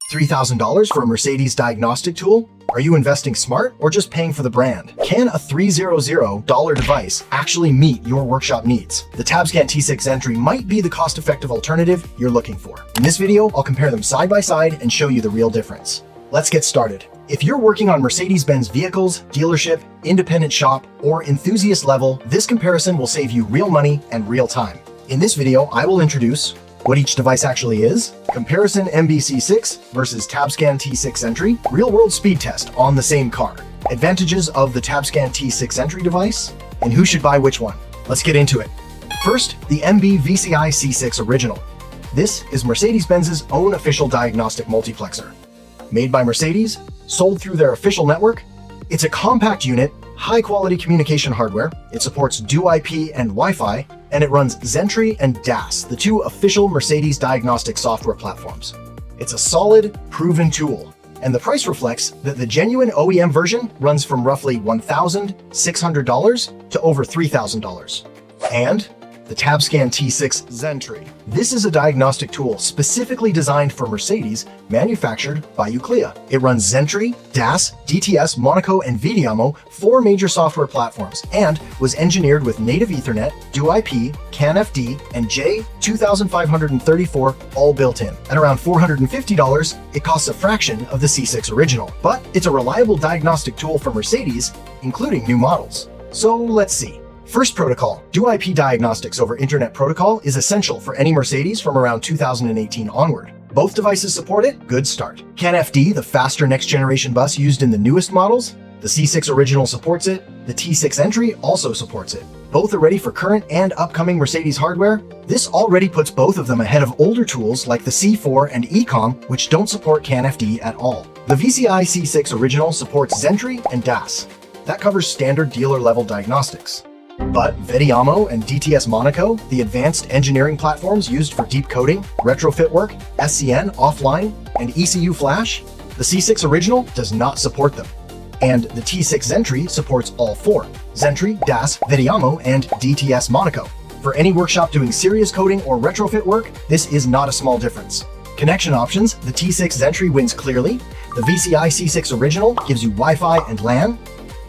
$3,000 for a Mercedes diagnostic tool? Are you investing smart or just paying for the brand? Can a $300 device actually meet your workshop needs? The TabScan T6Xentry might be the cost-effective alternative you're looking for. In this video, I'll compare them side by side and show you the real difference. Let's get started. If you're working on Mercedes-Benz vehicles, dealership, independent shop, or enthusiast level, this comparison will save you real money and real time. In this video, I will introduce what each device actually is, comparison MB VCI C6 versus TabScan T6Xentry, real-world speed test on the same car, advantages of the TabScan T6Xentry device, and who should buy which one. Let's get into it. First, the MB VCI C6 Original. This is Mercedes-Benz's own official diagnostic multiplexer. Made by Mercedes, sold through their official network, it's a compact unit, high-quality communication hardware, it supports DUI-P and Wi-Fi, and it runs Xentry and DAS, the two official Mercedes diagnostic software platforms. It's a solid, proven tool, and the price reflects that the genuine OEM version runs from roughly $1,600 to over $3,000. And the TabScan T6Xentry. This is a diagnostic tool specifically designed for Mercedes, manufactured by ETKA. It runs Xentry, DAS, DTS, Monaco, and Vediamo, four major software platforms, and was engineered with native Ethernet, DUI-P, CAN-FD, and J2534 all built in. At around $450, it costs a fraction of the C6 Original, but it's a reliable diagnostic tool for Mercedes, including new models. So let's see. First protocol, DUI-P diagnostics over Internet Protocol is essential for any Mercedes from around 2018 onward. Both devices support it, good start. CAN-FD, the faster next-generation bus used in the newest models, the C6 Original supports it, the T6Xentry also supports it. Both are ready for current and upcoming Mercedes hardware. This already puts both of them ahead of older tools like the C4 and ECOM, which don't support CAN-FD at all. The VCI C6 Original supports Xentry and DAS. That covers standard dealer-level diagnostics. But Vediamo and DTS Monaco, the advanced engineering platforms used for deep coding, retrofit work, SCN, offline, and ECU flash, the C6 Original does not support them. And the T6Xentry supports all four: Xentry, DAS, Vediamo, and DTS Monaco. For any workshop doing serious coding or retrofit work, this is not a small difference. Connection options, the T6Xentry wins clearly. The VCI C6 Original gives you Wi-Fi and LAN.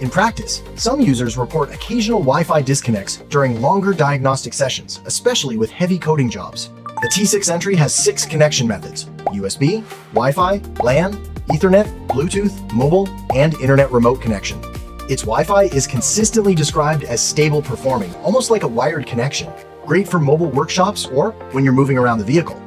In practice, some users report occasional Wi-Fi disconnects during longer diagnostic sessions, especially with heavy coding jobs. The T6Xentry has 6 connection methods: USB, Wi-Fi, LAN, Ethernet, Bluetooth, mobile, and internet remote connection. Its Wi-Fi is consistently described as stable performing, almost like a wired connection, great for mobile workshops or when you're moving around the vehicle.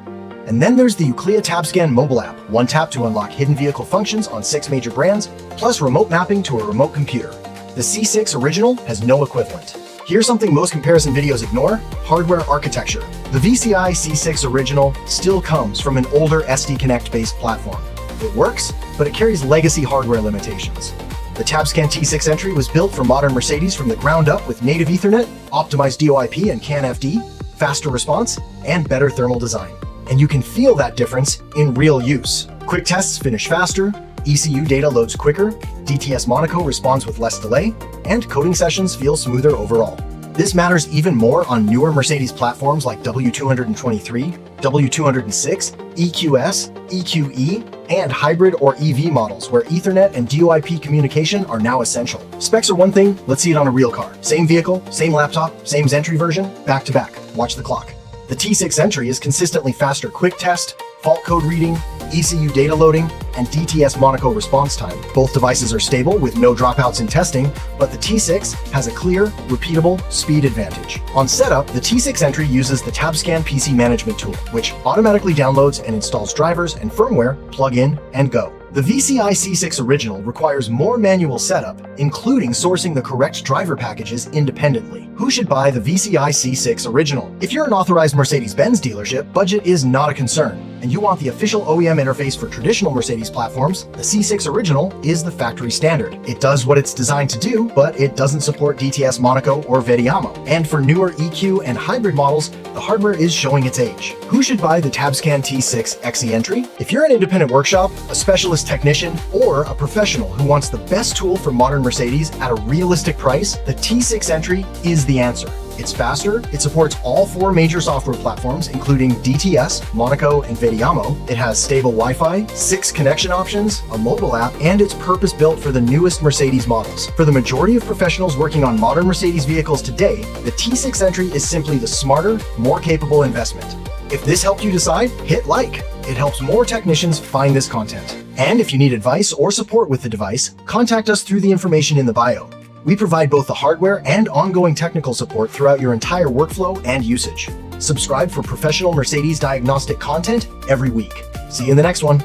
And then there's the ElsaWin TabScan mobile app, one tap to unlock hidden vehicle functions on 6 major brands, plus remote mapping to a remote computer. The C6 Original has no equivalent. Here's something most comparison videos ignore: hardware architecture. The VCI C6 Original still comes from an older SD Connect-based platform. It works, but it carries legacy hardware limitations. The TabScan T6Xentry was built for modern Mercedes from the ground up with native Ethernet, optimized DUI-P and CAN-FD, faster response, and better thermal design. And you can feel that difference in real use. Quick tests finish faster, ECU data loads quicker, DTS Monaco responds with less delay, and coding sessions feel smoother overall. This matters even more on newer Mercedes platforms like W223, W206, EQS, EQE, and hybrid or EV models where Ethernet and DUI-P communication are now essential. Specs are one thing, let's see it on a real car. Same vehicle, same laptop, same Xentry version, back to back. Watch the clock. The T6Xentry is consistently faster quick test, fault code reading, ECU data loading, and DTS Monaco response time. Both devices are stable with no dropouts in testing, but the T6 has a clear, repeatable speed advantage. On setup, the T6Xentry uses the TabScan PC management tool, which automatically downloads and installs drivers and firmware, plug in, and go. The VCI C6 Original requires more manual setup, including sourcing the correct driver packages independently. Who should buy the VCI C6 Original? If you're an authorized Mercedes-Benz dealership, budget is not a concern, and you want the official OEM interface for traditional Mercedes platforms, the C6 Original is the factory standard. It does what it's designed to do, but it doesn't support DTS Monaco or Vediamo. And for newer EQ and hybrid models, the hardware is showing its age. Who should buy the TabScan T6Xentry? If you're an independent workshop, a specialist technician, or a professional who wants the best tool for modern Mercedes at a realistic price, the T6Xentry is the answer. It's faster, it supports all 4 major software platforms, including DTS, Monaco, and Vediamo. It has stable Wi-Fi, 6 connection options, a mobile app, and it's purpose-built for the newest Mercedes models. For the majority of professionals working on modern Mercedes vehicles today, the T6Xentry is simply the smarter, more capable investment. If this helped you decide, hit like. It helps more technicians find this content. And if you need advice or support with the device, contact us through the information in the bio. We provide both the hardware and ongoing technical support throughout your entire workflow and usage. Subscribe for professional Mercedes diagnostic content every week. See you in the next one.